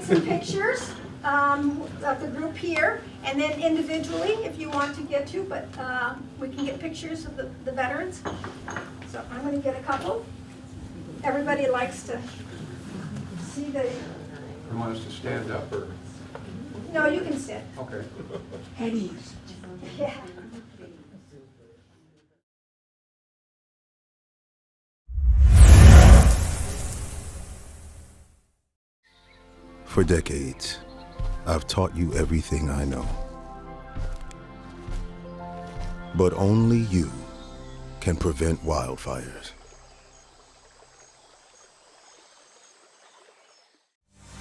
some pictures of the group here, and then individually if you want to get to, but we can get pictures of the veterans. So I'm going to get a couple. Everybody likes to see the... You want us to stand up or? No, you can sit. Okay. Eddie's. Yeah. For decades, I've taught you everything I know. But only you can prevent wildfires.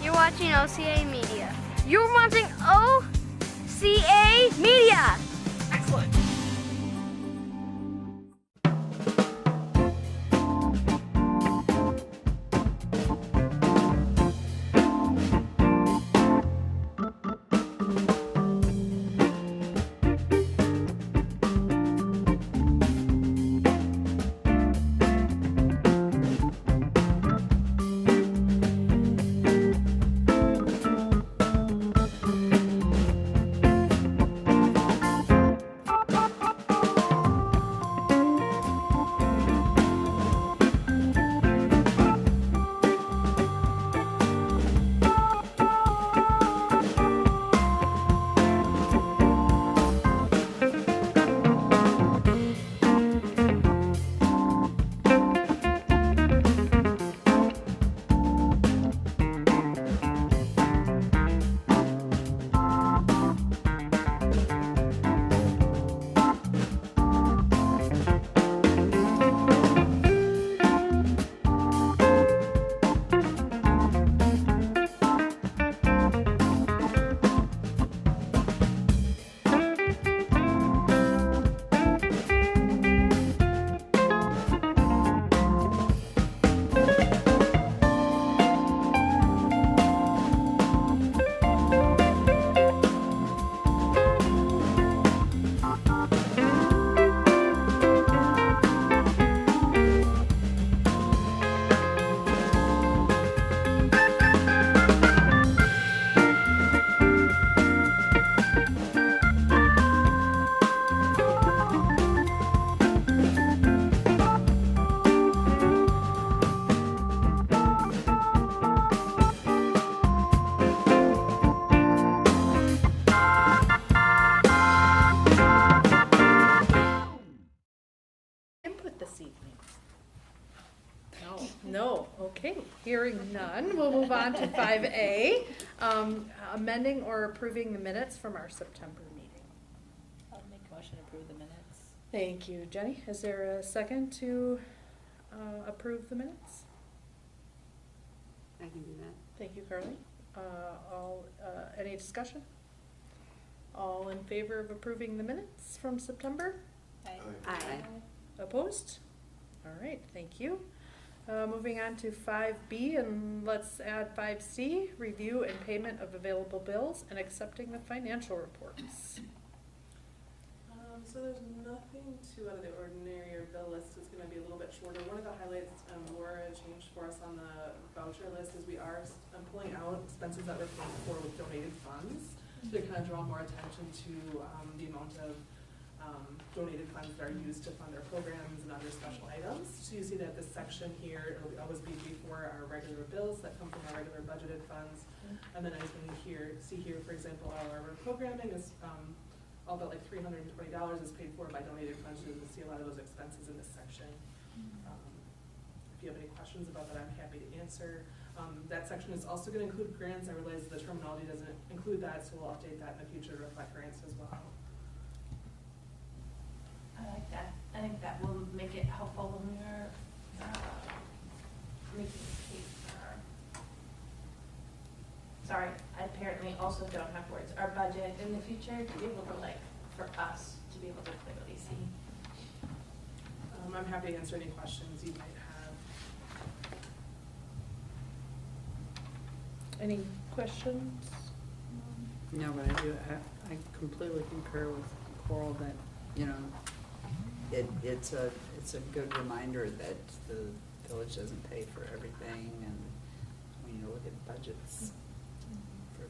You're watching OCA Media. You're watching OCA Media. Excellent. No, okay, hearing none, we'll move on to 5A, amending or approving the minutes from our September meeting. I'll make a motion to approve the minutes. Thank you, Jenny. Is there a second to approve the minutes? I can do that. Thank you, Carly. Any discussion? All in favor of approving the minutes from September? Aye. Opposed? All right, thank you. Moving on to 5B, and let's add 5C, review and payment of available bills and accepting the financial reports. So there's nothing too out of the ordinary. Our bill list is going to be a little bit shorter. One of the highlights Laura changed for us on the voucher list is we are pulling out expenses that we're paying for with donated funds to kind of draw more attention to the amount of donated funds that are used to fund our programs and other special items. So you see that this section here, it'll always be before our regular bills that come from our regular budgeted funds. And then as we see here, for example, all our programming is all but like $320 is paid for by donated funds. You can see a lot of those expenses in this section. If you have any questions about that, I'm happy to answer. That section is also going to include grants. I realize the terminology doesn't include that, so we'll update that in the future to reflect grants as well. I like that. I think that will make it helpful when we're making a case for our, sorry, I apparently also don't have words, our budget in the future to be able to for us to be able to clearly see. I'm happy to answer any questions you might have. Any questions? No, but I completely concur with Coral that, you know, it's a good reminder that the village doesn't pay for everything, and we need to look at budgets.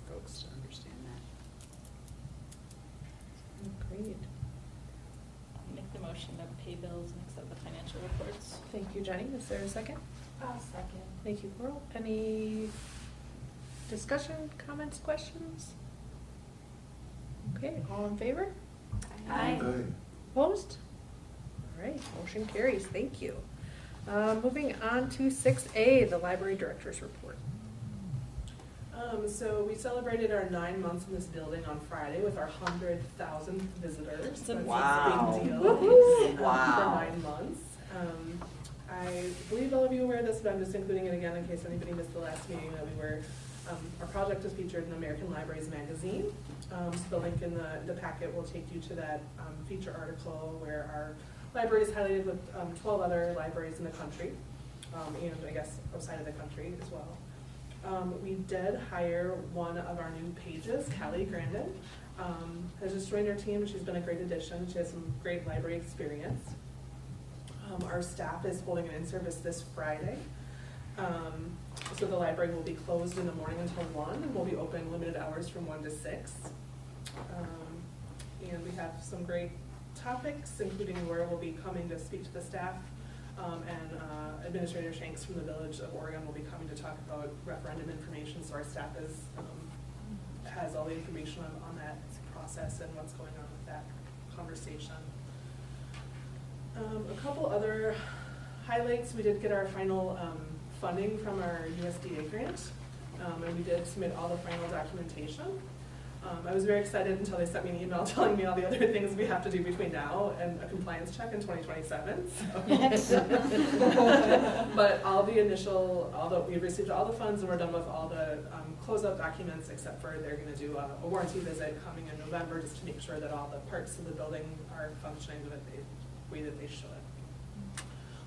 folks to understand that. Great. Make the motion to pay bills and accept the financial reports. Thank you, Jenny. Is there a second? I'll second. Thank you, Coral. Any discussion, comments, questions? Okay, all in favor? Aye. Opposed? All right, motion carries. Thank you. Moving on to 6A, the library director's report. So we celebrated our 9 months in this building on Friday with our 100,000th visitors. That's Wow. a big deal. Woohoo. Wow. For 9 months. I believe all of you are aware of this, but I'm just including it again in case anybody missed the last meeting that we were, our project was featured in American Libraries magazine. So the link in the packet will take you to that feature article where our library is highlighted with 12 other libraries in the country, and I guess outside of the country as well. We did hire one of our new pages, Callie Grandin, has just joined our team. She's been a great addition. She has some great library experience. Our staff is holding an in-service this Friday. So the library will be closed in the morning until 1, and we'll be open limited hours from 1 to 6. And we have some great topics, including Laura will be coming to speak to the staff, and Administrator Shanks from the Village of Oregon will be coming to talk about referendum information, so our staff has all the information on that process and what's going on with that conversation. A couple other highlights: we did get our final funding from our USDA grant, and we did submit all the final documentation. I was very excited until they sent me an email telling me all the other things we have to do between now and a compliance check in 2027. So. But we've received all the funds and we're done with all the closeout documents, except for they're going to do a warranty visit coming in November just to make sure that all the parts of the building are functioning the way that they should.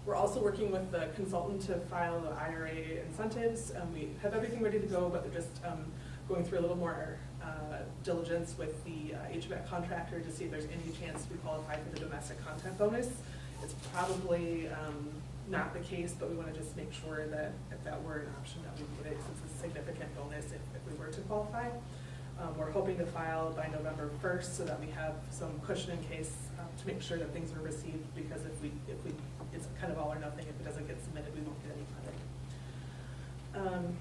We're also working with the consultant to file the IRA incentives. We have everything ready to go, but they're just going through a little more diligence with the HVAC contractor to see if there's any chance we qualify for the domestic content bonus. It's probably not the case, but we want to just make sure that if that were an option that we get it, since it's a significant bonus if we were to qualify. We're hoping to file by November 1st so that we have some cushion in case to make sure that things are received, because if we it's kind of all or nothing. If it doesn't get submitted, we won't get any funding.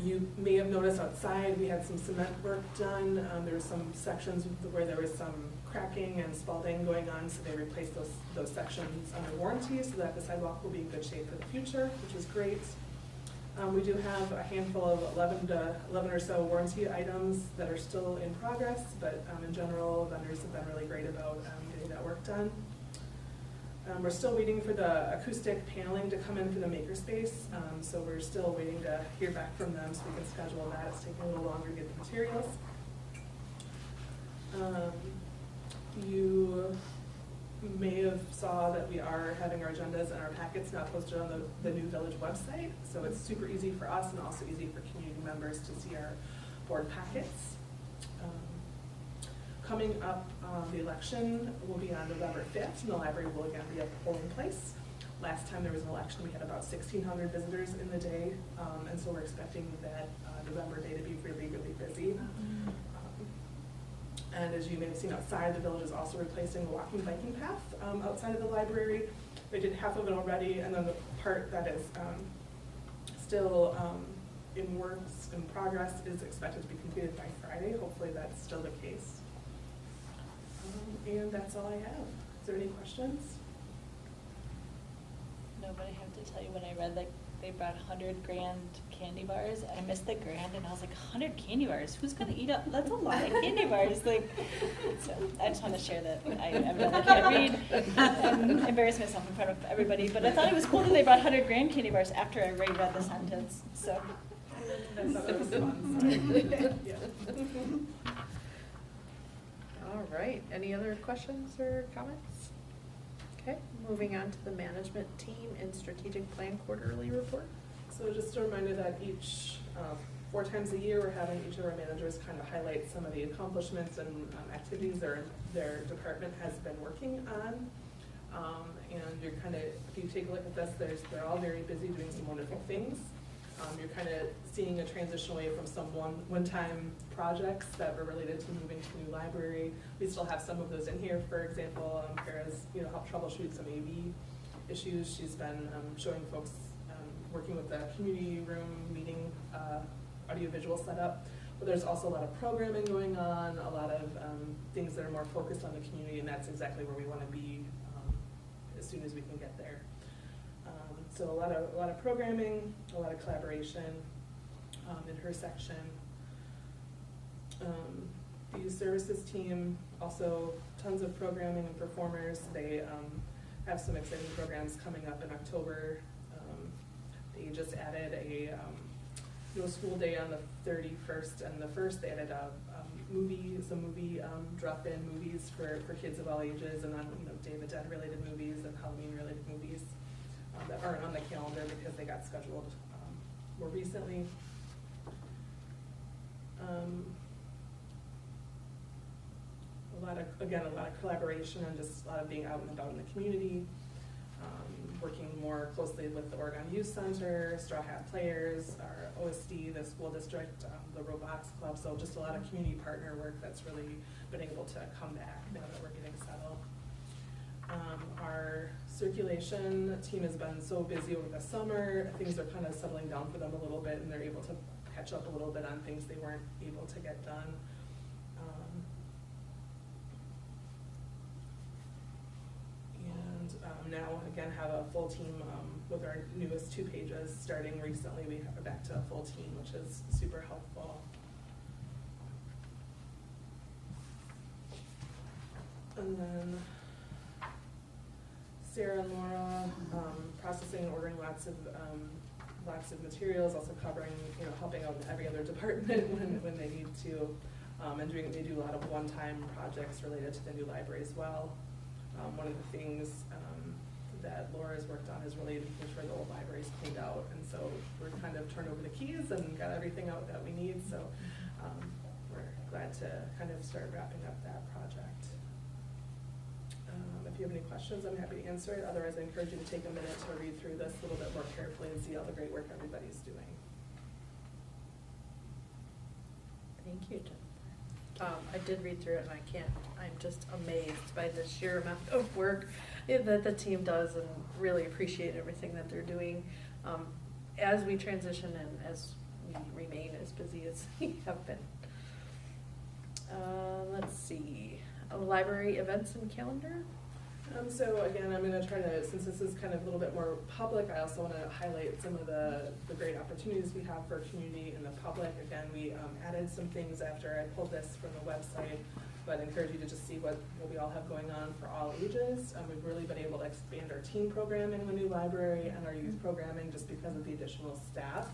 You may have noticed outside we had some cement work done. There were some sections where there was some cracking and spalling going on, so they replaced those sections under warranty so that the sidewalk will be in good shape for the future, which is great. We do have a handful of 11 or so warranty items that are still in progress, but in general, vendors have been really great about getting that work done. We're still waiting for the acoustic paneling to come in for the makerspace, so we're still waiting to hear back from them so we can schedule that. It's taking a little longer to get the materials. You may have saw that we are having our agendas and our packets now posted on the new Village website, so it's super easy for us and also easy for community members to see our board packets. Coming up, the election will be on November 5th, and the library will again be a polling place. Last time there was an election, we had about 1,600 visitors in the day, and so we're expecting that November day to be really, really busy. And as you may have seen outside, the village is also replacing a walking biking path outside of the library. They did half of it already, and then the part that is still in works, in progress, is expected to be completed by Friday. Hopefully that's still the case. And that's all I have. Is there any questions? No, but I have to tell you, when I read that they brought 100 grand candy bars, I missed the grand, and I was like, 100 candy bars? Who's gonna eat up? That's a lot of candy bars. Like, so I just want to share that I evidently can't read and embarrass myself in front of everybody. But I thought it was cool that they brought 100 grand candy bars after I read the sentence. So. I thought it was fun. Sorry. Yeah. All right, any other questions or comments? Okay, moving on to the management team and strategic plan quarterly report. So just a reminder that each 4 times a year, we're having each of our managers kind of highlight some of the accomplishments and activities their department has been working on. And you're kind of, if you take a look at this, they're all very busy doing some wonderful things. You're kind of seeing a transition away from some one-time projects that were related to moving to a new library. We still have some of those in here. For example, Kara's helped troubleshoot some AV issues. She's been showing folks working with the community room meeting audiovisual setup. But there's also a lot of programming going on, a lot of things that are more focused on the community, and that's exactly where we want to be as soon as we can get there. So a lot of programming, a lot of collaboration in her section. The youth services team, also tons of programming and performers. They have some exciting programs coming up in October. They just added a no school day on the 31st and the 1st. They added some movie drop-in movies for kids of all ages, and then Day of the Dead related movies and Halloween related movies that aren't on the calendar because they got scheduled more recently. A lot of collaboration and just a lot of being out and about in the community. Working more closely with the Oregon Youth Center, Straw Hat Players, our OSD, the school district, the Robotics Club, so just a lot of community partner work that's really been able to come back now that we're getting settled. Our circulation team has been so busy over the summer, things are kind of settling down for them a little bit and they're able to catch up a little bit on things they weren't able to get done. Now again have a full team with our newest 2 pages starting recently. We are back to a full team, which is super helpful. And then Sarah and Laura processing and ordering lots of materials, also covering helping out in every other department when they need to, and they do a lot of one-time projects related to the new library as well. One of the things that Laura's worked on is really making sure the old library's cleaned out, and so we're kind of turned over the keys and got everything out that we need, so we're glad to kind of start wrapping up that project. If you have any questions, I'm happy to answer it. Otherwise, I encourage you to take a minute to read through this a little bit more carefully and see all the great work everybody's doing. Thank you, Jen. I did read through it and I'm just amazed by the sheer amount of work that the team does and really appreciate everything that they're doing as we transition and as we remain as busy as we have been. Let's see, library events and calendar. So again, I'm going to try to, since this is kind of a little bit more public, I also want to highlight some of the great opportunities we have for community and the public. Again, we added some things after I pulled this from the website, but I encourage you to just see what we all have going on for all ages. We've really been able to expand our teen programming in the new library and our youth programming just because of the additional staff.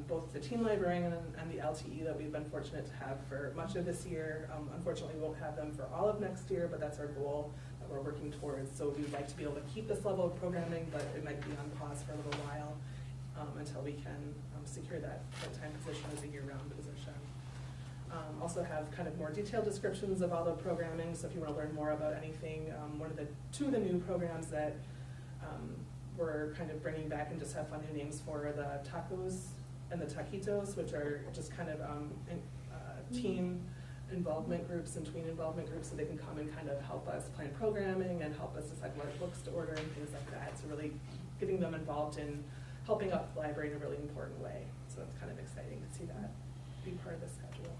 Both the teen librarian and the LTE that we've been fortunate to have for much of this year. Unfortunately, we won't have them for all of next year, but that's our goal that we're working towards. So we'd like to be able to keep this level of programming, but it might be on pause for a little while until we can secure that part-time position as a year-round position. Also have kind of more detailed descriptions of all the programming, so if you want to learn more about anything, two of the new programs that we're kind of bringing back and just have fun new names for the tacos and the taquitos, which are just kind of teen involvement groups and tween involvement groups, so they can come and kind of help us plan programming and help us decide what books to order and things like that. So really getting them involved in helping out the library in a really important way. So it's kind of exciting to see that be part of the schedule.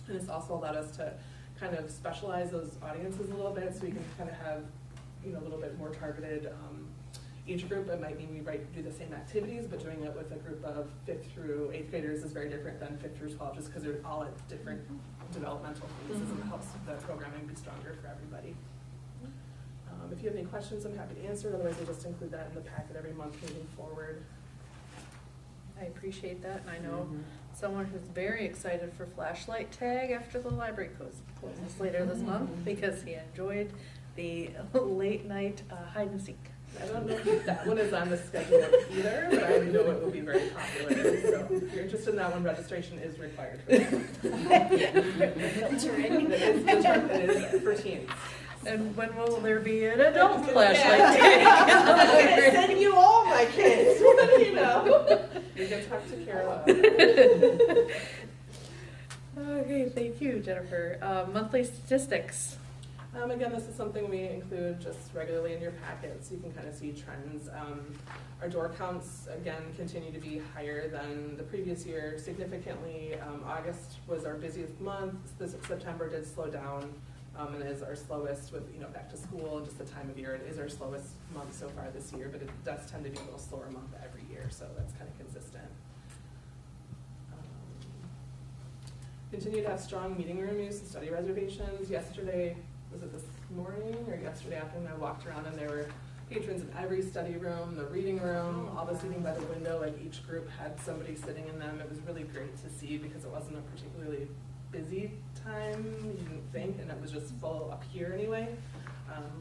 And it's also allowed us to kind of specialize those audiences a little bit, so we can kind of have a little bit more targeted age group. It might mean we do the same activities, but doing it with a group of 5th through 8th graders is very different than 5th through 12, just because they're all at different developmental phases, and it helps the programming be stronger for everybody. If you have any questions, I'm happy to answer. Otherwise, we'll just include that in the packet every month moving forward. I appreciate that, and I know someone who's very excited for Flashlight Tag after the library closes later this month because he enjoyed the late night hide and seek. I don't know if that one is on the schedule either, but I know it will be very popular. So if you're interested in that one, registration is required for that. It is for teens. And when will there be an adult flashlight I'm gonna tank? send you all my kids. You know. You can talk to Carol. Okay, thank you, Jennifer. Monthly statistics. Again, this is something we include just regularly in your packet, so you can kind of see trends. Our door counts, again, continue to be higher than the previous year significantly. August was our busiest month. September did slow down, and is our slowest with, back to school and just the time of year. It is our slowest month so far this year, but it does tend to be a little slower month every year, so that's kind of consistent. Continue to have strong meeting room use and study reservations. Yesterday, was it this morning or yesterday afternoon, I walked around and there were patrons in every study room, the reading room, all the seating by the window, like each group had somebody sitting in them. It was really great to see because it wasn't a particularly busy time, you didn't think, and it was just full up here anyway,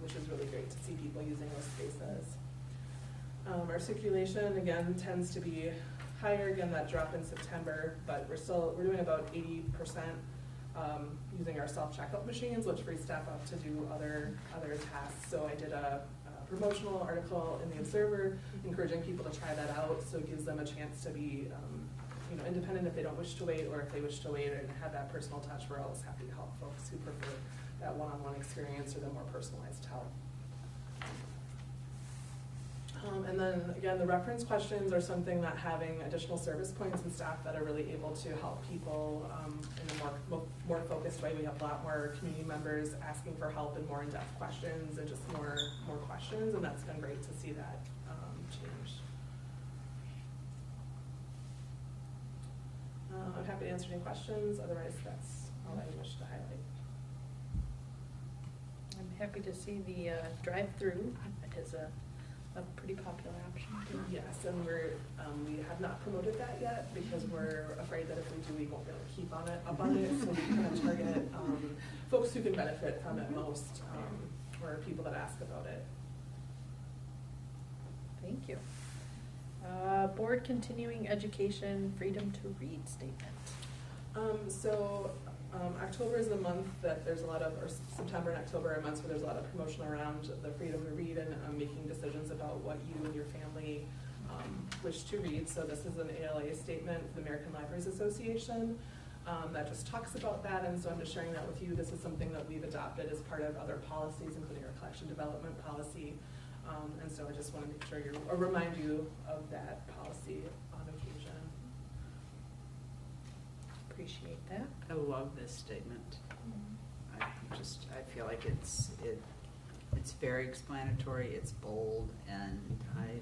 which is really great to see people using those spaces. Our circulation, again, tends to be higher, again, that drop in September, but we're doing about 80% using our self-checkout machines, which free staff up to do other tasks. So I did a promotional article in the Observer encouraging people to try that out, so it gives them a chance to be independent if they don't wish to wait, or if they wish to wait and have that personal touch. We're always happy to help folks who prefer that one-on-one experience or the more personalized help. And then again, the reference questions are something that having additional service points and staff that are really able to help people in a more focused way. We have a lot more community members asking for help and more in-depth questions and just more questions, and that's been great to see that change. I'm happy to answer any questions. Otherwise, that's all I wish to highlight. I'm happy to see the drive-through is a pretty popular option too. Yes, and we have not promoted that yet because we're afraid that if we do, we won't be able to keep up on it. So we kind of target folks who can benefit from it most, or people that ask about it. Thank you. Board continuing education freedom to read statement. October is the month that there's a lot of, or September and October are months where there's a lot of promotion around the freedom to read and making decisions about what you and your family wish to read. So this is an ALA statement for the American Libraries Association that just talks about that, and so I'm just sharing that with you. This is something that we've adopted as part of other policies, including our collection development policy, and so I just want to make sure or remind you of that policy on occasion. Appreciate that. I love this statement. I feel like it's very explanatory, it's bold, and I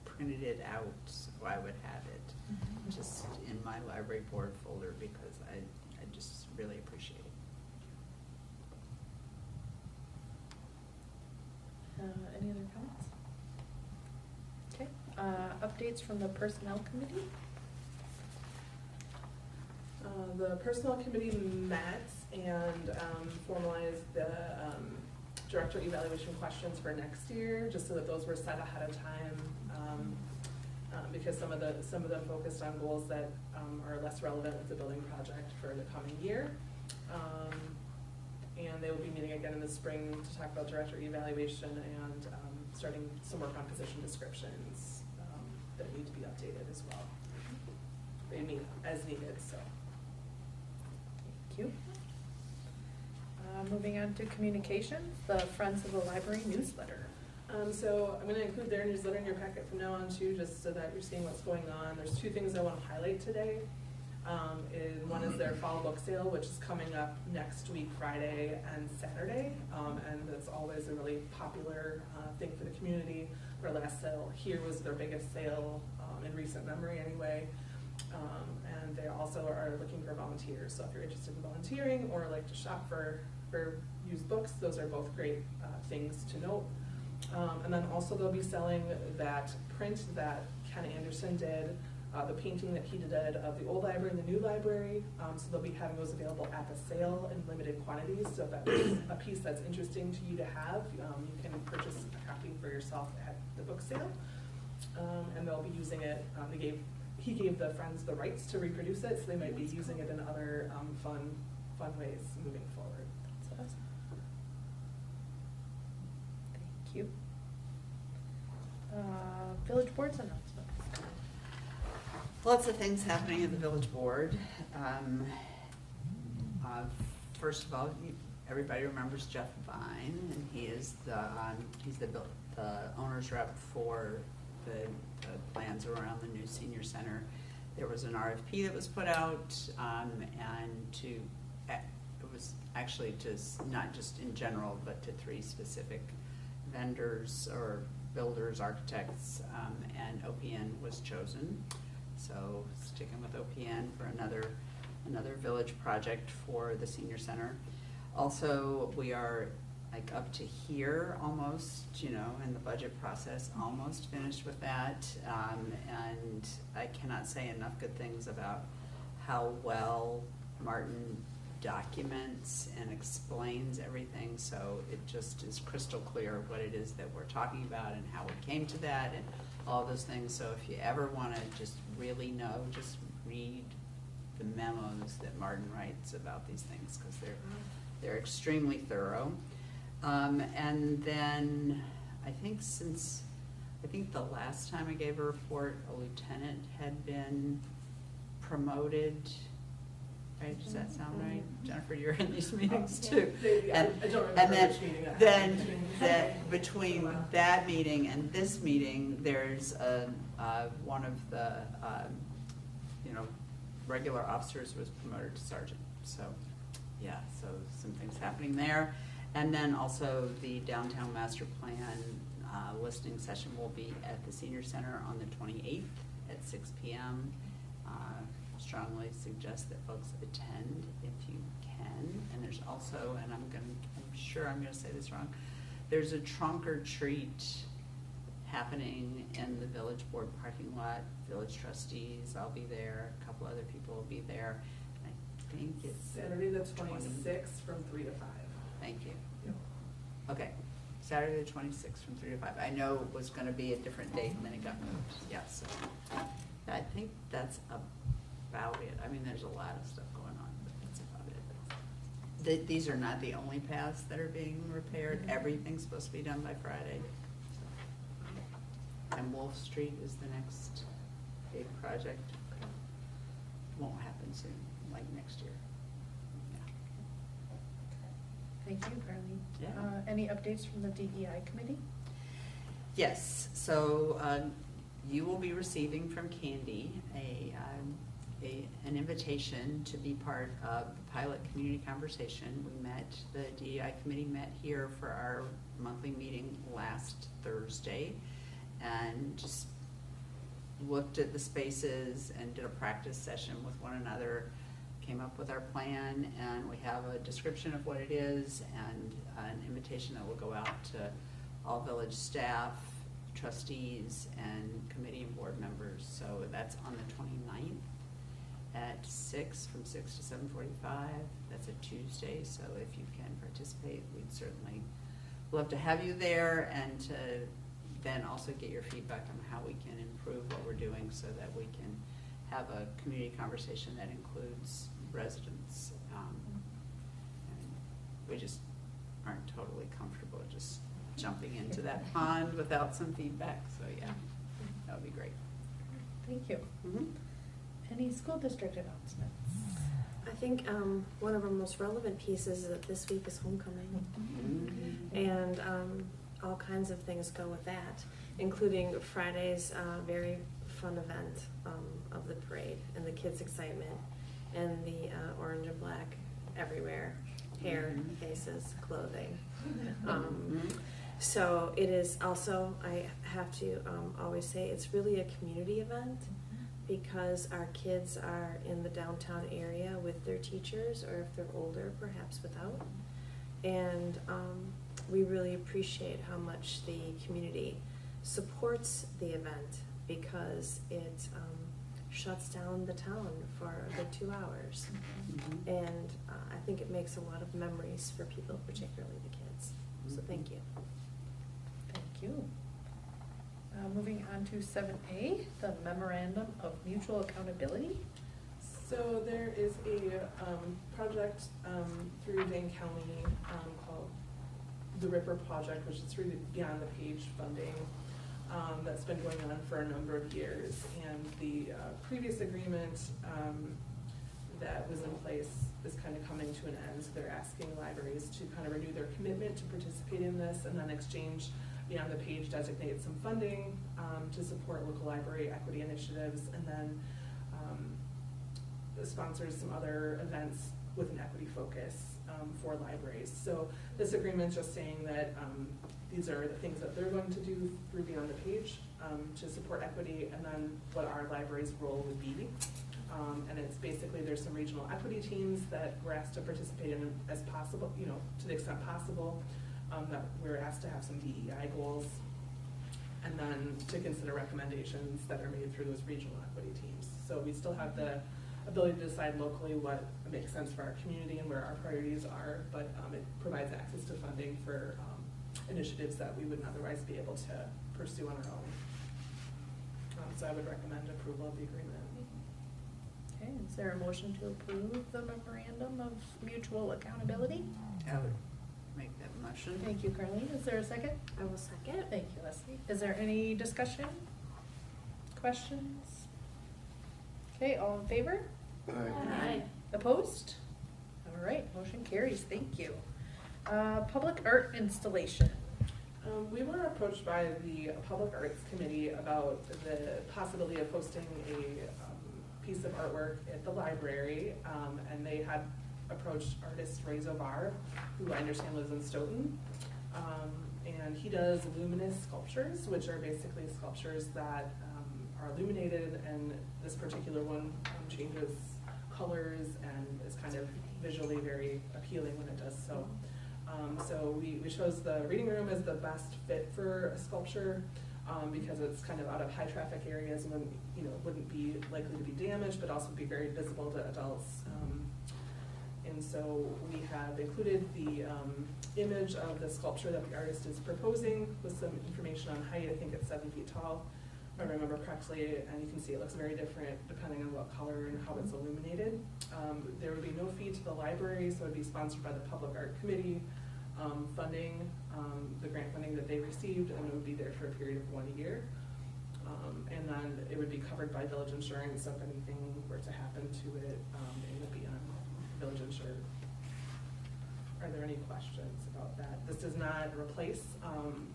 printed it out so I would have it just in my library board folder because I just really appreciate it. Any other comments? Okay. Updates from the personnel committee? The personnel committee met and formalized the director evaluation questions for next year, just so that those were set ahead of time, because some of them focused on goals that are less relevant with the building project for the coming year. And they will be meeting again in the spring to talk about director evaluation and starting some work on position descriptions that need to be updated as well. They meet as needed, so. Thank you. Moving on to communications, the Friends of the Library newsletter. So I'm going to include their newsletter in your packet from now on too, just so that you're seeing what's going on. There's two things I want to highlight today. One is their fall book sale, which is coming up next week, Friday and Saturday, and it's always a really popular thing for the community. Their last sale here was their biggest sale in recent memory anyway. And they also are looking for volunteers. So if you're interested in volunteering or like to shop for used books, those are both great things to note. And then also they'll be selling that print that Ken Anderson did, the painting that he did of the old library and the new library. So they'll be having those available at the sale in limited quantities. So if that's a piece that's interesting to you to have, you can purchase a copy for yourself at the book sale. And they'll be using it. He gave the Friends the rights to reproduce it, so they might be using it in other fun ways moving forward. That's awesome. you. Village boards announcements. Lots of things happening at the village board. First of all, everybody remembers Jeff Vine, and he is he's the owner's rep for the plans around the new senior center. There was an RFP that was put out, it was actually just, not just in general, but to 3 specific vendors or builders, architects, and OPN was chosen. So sticking with OPN for another village project for the senior center. Also, we are like up to here almost, in the budget process, almost finished with that. And I cannot say enough good things about how well Martin documents and explains everything, so it just is crystal clear what it is that we're talking about and how we came to that and all those things. So if you ever want to just really know, just read the memos that Martin writes about these things, because they're extremely thorough. And then I think the last time I gave a report, a lieutenant had been promoted. Right? Does that sound right? Jennifer, you're in these meetings too. I don't remember which meeting that happened. Between that meeting and this meeting, there's one of the regular officers was promoted to sergeant. So yeah, so some things happening there. And then also the downtown master plan listening session will be at the senior center on the 28th at 6 p.m. Strongly suggest that folks attend if you can. And there's also, and I'm sure I'm gonna say this wrong, there's a trunk or treat happening in the village board parking lot. Village trustees, I'll be there, a couple other people will be there. I think it's Saturday the 26th from 3 to 5. Thank you. Yep. Okay, Saturday the 26th from 3 to 5. I know it was gonna be a different date and then it got moved, yes. So I think that's about it. I mean, there's a lot of stuff going on, but that's about it. These are not the only paths that are being repaired. Everything's supposed to be done by Friday. And Wolf Street is the next big project. Won't happen soon, like next year. Thank you, Carly. Yeah. Any updates from the DEI committee? Yes, so you will be receiving from Candy an invitation to be part of the pilot community conversation. The DEI committee met here for our monthly meeting last Thursday and just looked at the spaces and did a practice session with one another, came up with our plan, and we have a description of what it is and an invitation that will go out to all village staff, trustees, and committee and board members. So that's on the 29th at 6, from 6 to 7:45. That's a Tuesday, so if you can participate, we'd certainly love to have you there, and to then also get your feedback on how we can improve what we're doing so that we can have a community conversation that includes residents. And we just aren't totally comfortable just jumping into that pond without some feedback, so yeah, that would be great. Thank you. Mm-hmm. Any school district announcements? I think one of our most relevant pieces is that this week is homecoming. Mm-hmm. And all kinds of things go with that, including Friday's very fun event of the parade and the kids' excitement and the orange and black everywhere, hair, faces, clothing. So it is also, I have to always say, it's really a community event, because our kids are in the downtown area with their teachers, or if they're older, perhaps without. And we really appreciate how much the community supports the event, because it shuts down the town for a good 2 hours. Mm-hmm. And I think it makes a lot of memories for people, particularly the kids. So thank you. Thank you. Moving on to 7A, the Memorandum of Mutual Accountability. So there is a project through Dane County called the Ripper project, which is really Beyond the Page funding, that's been going on for a number of years. And the previous agreement that was in place is kind of coming to an end. So they're asking libraries to kind of renew their commitment to participate in this, and then exchange Beyond the Page designate some funding to support local library equity initiatives, and then sponsors some other events with an equity focus for libraries. So this agreement's just saying that these are the things that they're going to do through Beyond the Page to support equity, and then what our library's role would be. And it's basically, there's some regional equity teams that we're asked to participate in as possible, you know, to the extent possible, that we're asked to have some DEI goals, and then to consider recommendations that are made through those regional equity teams. So we still have the ability to decide locally what makes sense for our community and where our priorities are, but it provides access to funding for initiatives that we wouldn't otherwise be able to pursue on our own. So I would recommend approval of the agreement. Okay, is there a motion to approve the memorandum of mutual accountability? I would make that motion. Thank you, Carleen. Is there a second? I will second. Thank you, Leslie. Is there any discussion? Questions? Okay, all in favor? Aye. Opposed? All right, motion carries. Thank you. Public art installation. We were approached by the Public Arts Committee about the possibility of hosting a piece of artwork at the library, and they had approached artist Ray Zobar, who I understand lives in Stoughton. And he does luminous sculptures, which are basically sculptures that are illuminated, and this particular one changes colors and is kind of visually very appealing when it does so. So we chose the reading room as the best fit for a sculpture because it's kind of out of high traffic areas and wouldn't be likely to be damaged, but also be very visible to adults. And so we have included the image of the sculpture that the artist is proposing with some information on height. I think it's 7 feet tall, if I remember correctly, and you can see it looks very different depending on what color and how it's illuminated. There would be no fee to the library, so it would be sponsored by the Public Art Committee, funding, the grant funding that they received, and it would be there for a period of 1 year. And then it would be covered by village insurance if anything were to happen to it. It would be on village insured. Are there any questions about that? This does not replace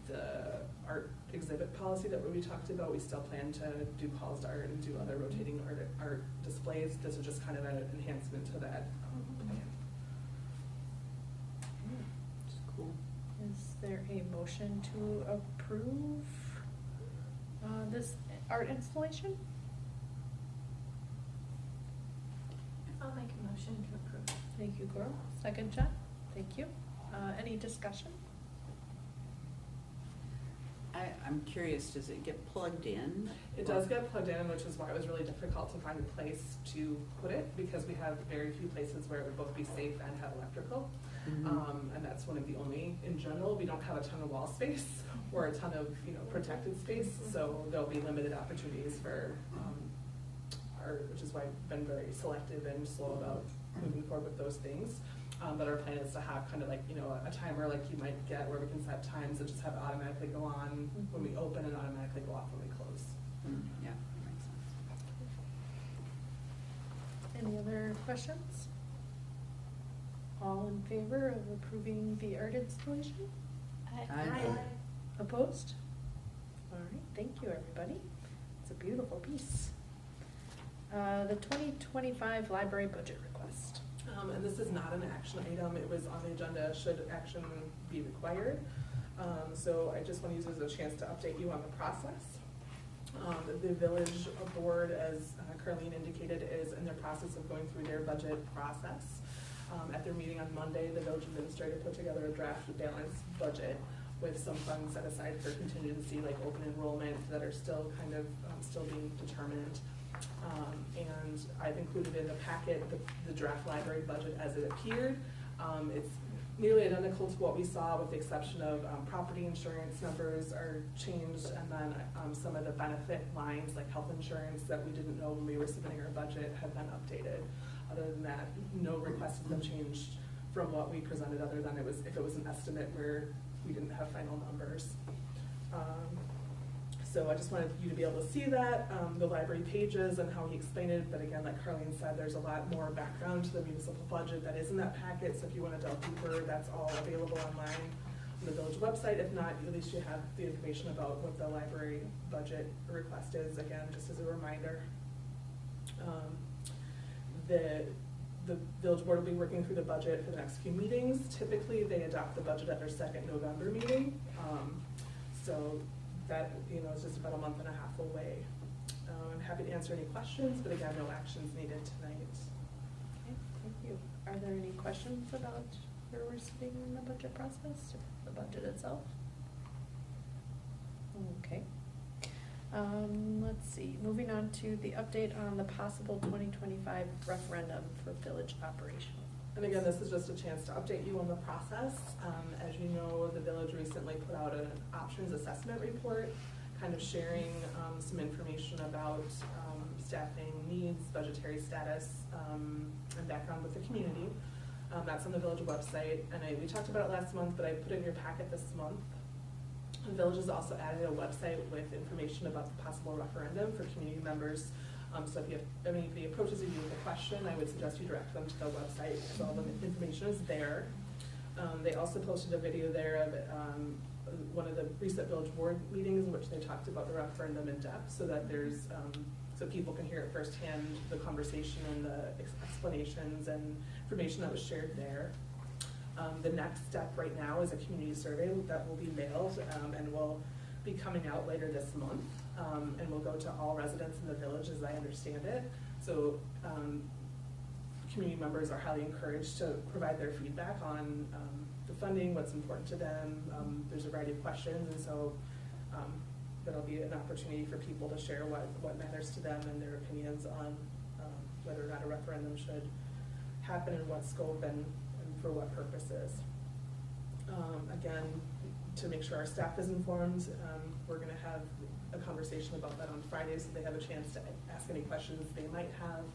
the art exhibit policy that we talked about. We still plan to do calls to art and do other rotating art displays. This is just kind of an enhancement to that plan. Cool. Is there a motion to approve this art installation? I'll make a motion to approve. Thank you, Coral. Second, Jen. Thank you. Any discussion? I'm curious, does it get plugged in? It does get plugged in, which is why it was really difficult to find a place to put it, because we have very few places where it would both be safe and have electrical. Mm-hmm. And that's one of the only, in general, we don't have a ton of wall space or a ton of protected space, so there'll be limited opportunities for art, which is why I've been very selective and slow about moving forward with those things. But our plan is to have kind of like, a timer like you might get where we can set times that just have it automatically go on when we open and automatically go off when we close. Yeah, that makes sense. Any other questions? All in favor of approving the art installation? Aye. Opposed? All right, thank you, everybody. It's a beautiful piece. The 2025 library budget request. And this is not an action item. It was on the agenda should action be required. So I just want to use it as a chance to update you on the process. The village board, as Carleen indicated, is in the process of going through their budget process. At their meeting on Monday, the village administrator put together a draft balanced budget with some funds set aside for contingency, like open enrollment, that are still kind of still being determined. And I've included in the packet the draft library budget as it appeared. It's nearly identical to what we saw, with the exception of property insurance numbers are changed, and then some of the benefit lines like health insurance that we didn't know when we were submitting our budget have been updated. Other than that, no requests have been changed from what we presented, other than if it was an estimate, we're we didn't have final numbers. So I just wanted you to be able to see that, the library pages and how he explained it, but again, like Carlene said, there's a lot more background to the municipal budget that is in that packet, so if you want to delve deeper, that's all available online on the village website. If not, at least you have the information about what the library budget request is, again, just as a reminder. The village board will be working through the budget for the next few meetings. Typically, they adopt the budget at their second November meeting. So that, you know, is just about a month and a half away. I'm happy to answer any questions, but again, no actions needed tonight. Okay, thank you. Are there any questions about where we're sitting in the budget process, or the budget itself? Okay. Let's see, moving on to the update on the possible 2025 referendum for village operations. And again, this is just a chance to update you on the process. As you know, the village recently put out an options assessment report, kind of sharing some information about staffing needs, budgetary status, and background with the community. That's on the village website, and we talked about it last month, but I put it in your packet this month. The village has also added a website with information about the possible referendum for community members. So if you have anybody approaches you with a question, I would suggest you direct them to the website because all the information is there. They also posted a video there of one of the recent village board meetings in which they talked about the referendum in depth, so that there's so people can hear it firsthand, the conversation and the explanations and information that was shared there. The next step right now is a community survey that will be mailed and will be coming out later this month, and will go to all residents in the village as I understand it. So community members are highly encouraged to provide their feedback on the funding, what's important to them. There's a variety of questions, and so that'll be an opportunity for people to share what matters to them and their opinions on whether or not a referendum should happen, in what scope, and for what purposes. Again, to make sure our staff is informed, we're going to have a conversation about that on Friday, so they have a chance to ask any questions they might have,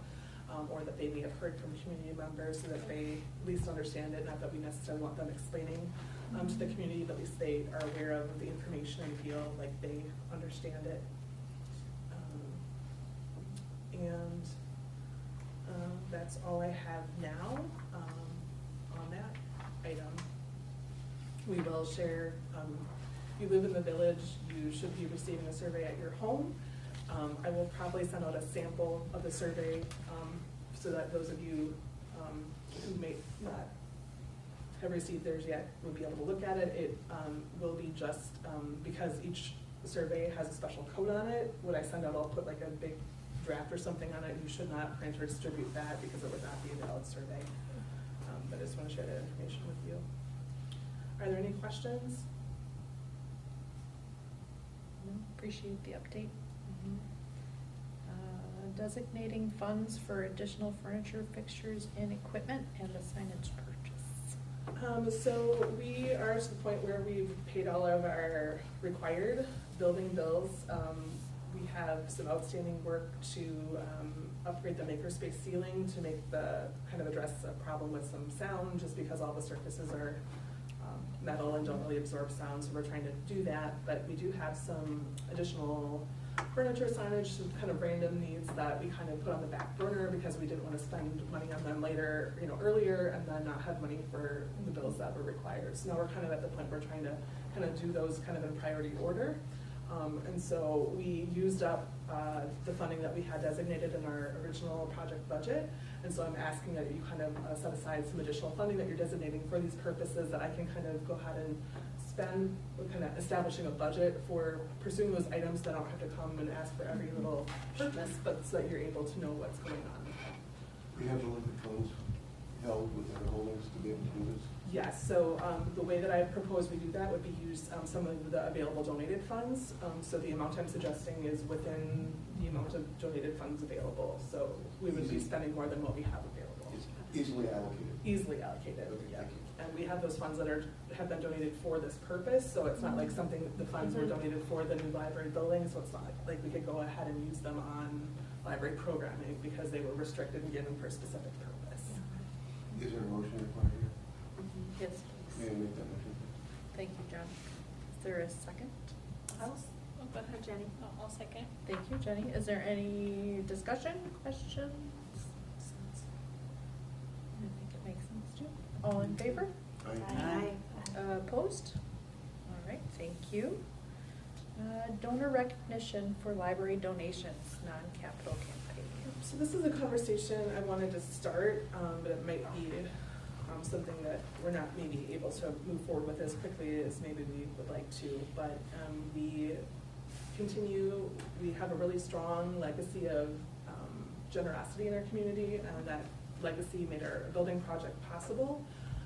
or that they may have heard from community members, so that they at least understand it. Not that we necessarily want them explaining to the community, but at least they are aware of the information and feel like they understand it. That's all I have now on that item. We will share, if you live in the village, you should be receiving a survey at your home. I will probably send out a sample of the survey so that those of you who may not have received theirs yet will be able to look at it. It will be just, because each survey has a special code on it, when I send out, I'll put like a big draft or something on it. You should not print or distribute that because it would not be a valid survey. But I just want to share that information with you. Are there any questions? No, appreciate the update. Designating funds for additional furniture, fixtures, and equipment, and the signage purchase. So we are to the point where we've paid all of our required building bills. We have some outstanding work to upgrade the makerspace ceiling to make kind of address a problem with some sound, just because all the surfaces are metal and don't really absorb sound, so we're trying to do that. But we do have some additional furniture signage, some kind of random needs that we kind of put on the back burner because we didn't want to spend money on them later, earlier, and then not have money for the bills that were required. So now we're kind of at the point where we're trying to kind of do those kind of in priority order. And so we used up the funding that we had designated in our original project budget. And so I'm asking that you kind of set aside some additional funding that you're designating for these purposes, that I can kind of go ahead and spend, kind of establishing a budget for pursuing those items, that I don't have to come and ask for every little purpose, but so that you're able to know what's going on. We have to look at funds held with our holdings to be able to do this? Yes, so the way that I propose we do that would be use some of the available donated funds. So the amount I'm suggesting is within the amount of donated funds available. So we would be spending more than what we have available. It's easily allocated. Easily allocated, Okay, yeah. thank you. And we have those funds that have been donated for this purpose, so it's not like the funds were donated for the new library building, so it's not like we could go ahead and use them on library programming because they were restricted and given for a specific purpose. Is there a motion required here? Yes, May I please. make that motion? Thank you, Jen. Is there a second? Go ahead, Jenny. I'll second. Thank you, Jenny. Is there any discussion, questions? I think it makes sense too. All in favor? Aye. Opposed? All right, thank you. Donor recognition for library donations, non-capital campaign. So this is a conversation I wanted to start, but it might be something that we're not maybe able to move forward with as quickly as maybe we would like to. But we have a really strong legacy of generosity in our community, and that legacy made our building project possible.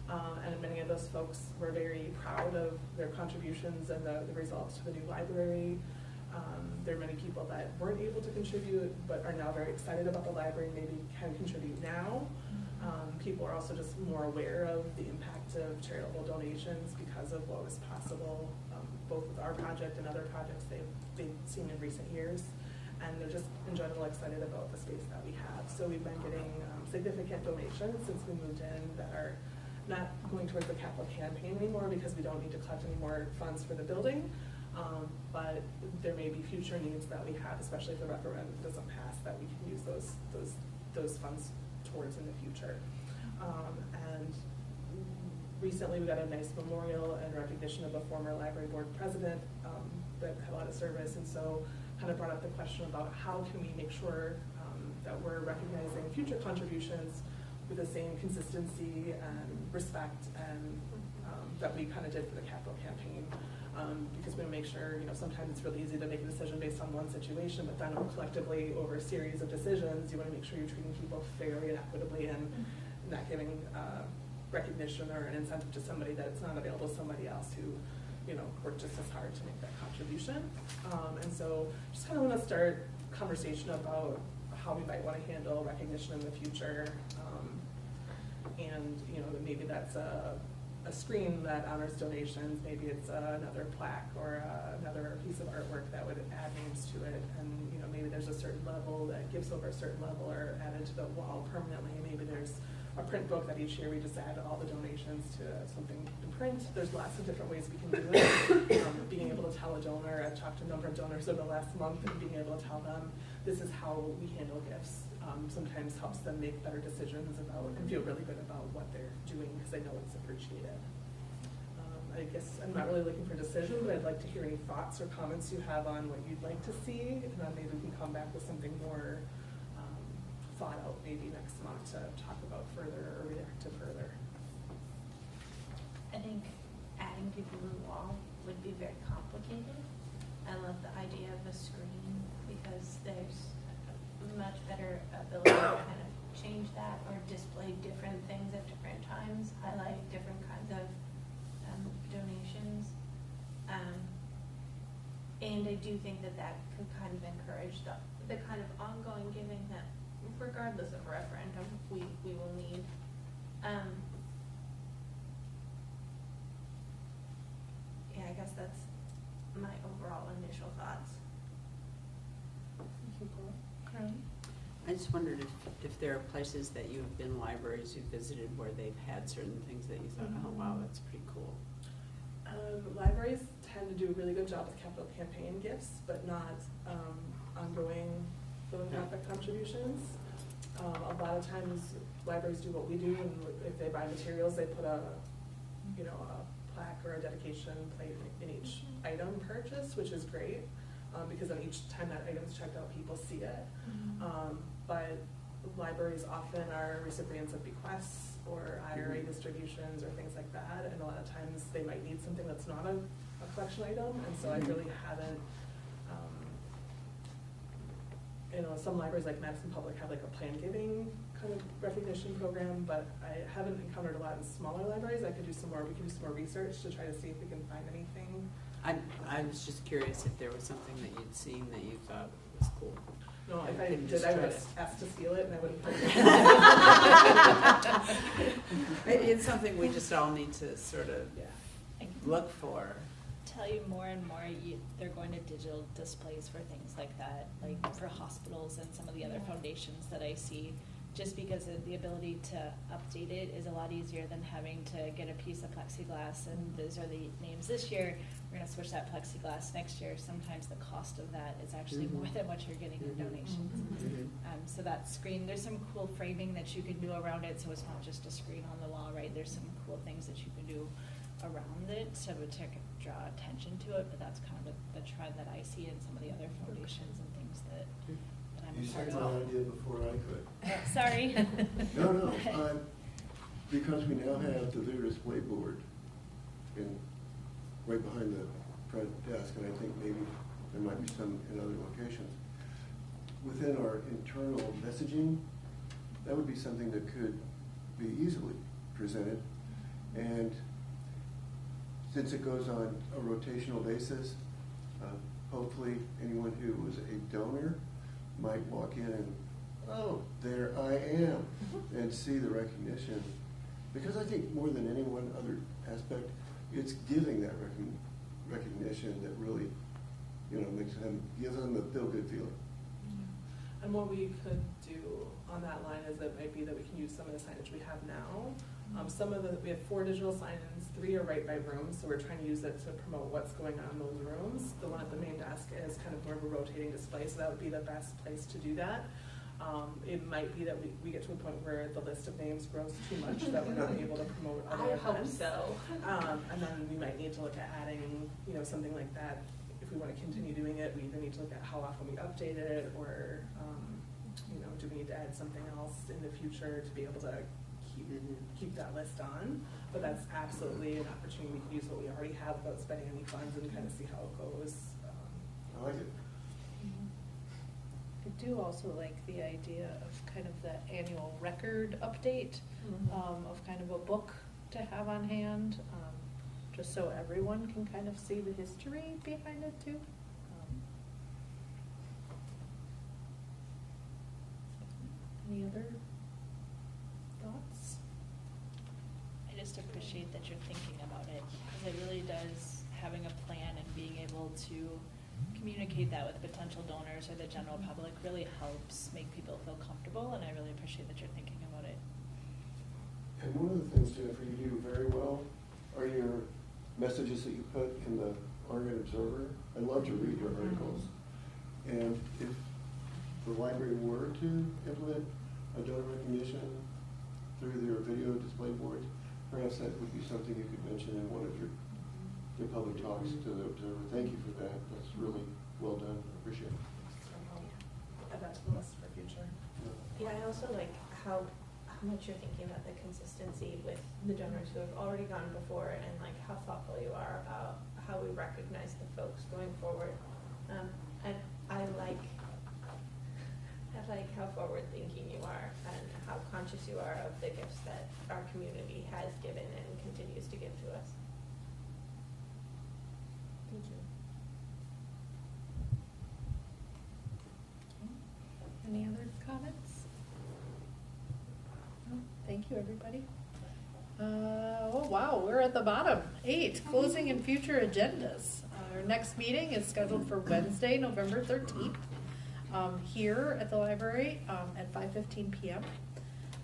And many of those folks were very proud of their contributions and the results to the new library. There are many people that weren't able to contribute but are now very excited about the library and maybe can contribute now. People are also just more aware of the impact of charitable donations because of what was possible, both with our project and other projects they've seen in recent years. And they're just in general excited about the space that we have. So we've been getting significant donations since we moved in that are not going towards the capital campaign anymore because we don't need to collect any more funds for the building. But there may be future needs that we have, especially if the referendum doesn't pass, that we can use those funds towards in the future. And recently we got a nice memorial and recognition of a former library board president that had a lot of service, and so kind of brought up the question about how can we make sure that we're recognizing future contributions with the same consistency and respect and that we kind of did for the capital campaign. Because we want to make sure, sometimes it's really easy to make a decision based on one situation, but then collectively over a series of decisions, you want to make sure you're treating people fairly and equitably and not giving recognition or an incentive to somebody that it's not available to somebody else who, worked just as hard to make that contribution. And so just kind of want to start a conversation about how we might want to handle recognition in the future. And, maybe that's a screen that honors donations, maybe it's another plaque or another piece of artwork that would add names to it, and maybe there's a certain level that gives over a certain level or added to the wall permanently. Maybe there's a print book that each year we just add all the donations to something in print. There's lots of different ways we can do it. Being able to tell a donor, I've talked to a number of donors over the last month, and being able to tell them this is how we handle gifts sometimes helps them make better decisions about and feel really good about what they're doing because they know it's appreciated. I guess I'm not really looking for a decision, but I'd like to hear any thoughts or comments you have on what you'd like to see, and then maybe we can come back with something more thought out maybe next month to talk about further or react to further. I think adding people to the wall would be very complicated. I love the idea of a screen because there's much better ability to kind of change that or display different things at different times, highlight different kinds of donations. And I do think that could kind of encourage the kind of ongoing giving that regardless of referendum we will need. Yeah, I guess that's my overall initial thoughts. I just wondered if there are places that you've been, libraries you've visited where they've had certain things that you thought, oh wow, that's pretty cool. Libraries tend to do a really good job with capital campaign gifts, but not ongoing philanthropic contributions. A lot of times libraries do what we do, and if they buy materials, they put a plaque or a dedication plate in each item purchased, which is great. Because then each time that item's checked out, people see it. But libraries often are recipients of bequests or IRA distributions or things like that, and a lot of times they might need something that's not a collection item, and so I really haven't, some libraries like Madison Public have like a plan giving kind of recognition program, but I haven't encountered a lot in smaller libraries. We can do some more research to try to see if we can find anything. I was just curious if there was something that you'd seen that you thought was cool. No, if I couldn't did, I would describe have it. asked to steal it, and I wouldn't put it in. It's something we just all need to sort of look for. Tell you more and more, they're going to digital displays for things like that, like for hospitals and some of the other foundations that I see. just because of the ability to update it is a lot easier than having to get a piece of plexiglass and those are the names this year. We're gonna switch that plexiglass next year. Sometimes the cost of that is actually more than what you're getting in donations. So that screen, there's some cool framing that you can do around it, so it's not just a screen on the wall, right? There's some cool things that you can do around it to draw attention to it, but that's kind of the trend that I see in some of the other foundations and things that I'm You a part said of. my idea before I could. Sorry. No, because we now have the video display board right behind the front desk, and I think maybe there might be some in other locations. Within our internal messaging, that would be something that could be easily presented. And since it goes on a rotational basis, hopefully anyone who was a donor might walk in and, oh, there I am, and see the recognition. Because I think more than any one other aspect, it's giving that recognition that really, gives them the feel-good feeling. And what we could do on that line is it might be that we can use some of the signage we have now. We have 4 digital signs, 3 are right by rooms, so we're trying to use it to promote what's going on in those rooms. The one at the main desk is kind of more of a rotating display, so that would be the best place to do that. It might be that we get to a point where the list of names grows too much that we're not able to promote other events. I hope so. And then we might need to look at adding, something like that. If we want to continue doing it, we either need to look at how often we update it, or, do we need to add something else in the future to be able to keep that list on? But that's absolutely an opportunity. We can use what we already have without spending any funds and kind of see how it goes. I like it. I do also like the idea of kind of the annual record update, of kind of a book to have on hand, just so everyone can kind of see the history behind it too. Any other thoughts? I just appreciate that you're thinking about it, because it really does, having a plan and being able to communicate that with potential donors or the general public really helps make people feel comfortable, and I really appreciate that you're thinking about it. And one of the things, Jennifer, you do very well are your messages that you put in the Oregon Observer. I love to read your articles. And if the library were to implement a donor recognition through their video display boards, perhaps that would be something you could mention in one of your public talks to the Observer. Thank you for that. That's really well done. I appreciate it. Add that to the list for future. Yeah, I also like how much you're thinking about the consistency with the donors who have already gone before, and like how thoughtful you are about how we recognize the folks going forward. And I like how forward-thinking you are and how conscious you are of the gifts that our community has given and continues to give to us. Thank you. Any other comments? No? Thank you, everybody. Oh, wow, we're at the bottom. 8, closing and future agendas. Our next meeting is scheduled for Wednesday, November 13th, here at the library at 5:15 p.m.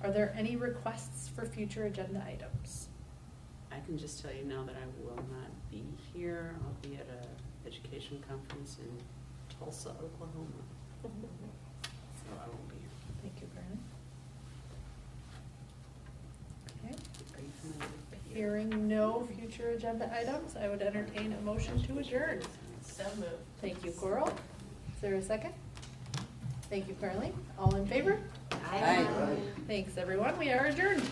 Are there any requests for future agenda items? I can just tell you now that I will not be here. I'll be at an education conference in Tulsa, Oklahoma. So I won't be here. Thank you, Brandon. Okay. Are you familiar with the- Hearing no future agenda items, I would entertain a motion to adjourn. So moved. Thank you, Coral. Is there a second? Thank you, Carly. All in favor? Aye. Thanks, everyone. We are adjourned.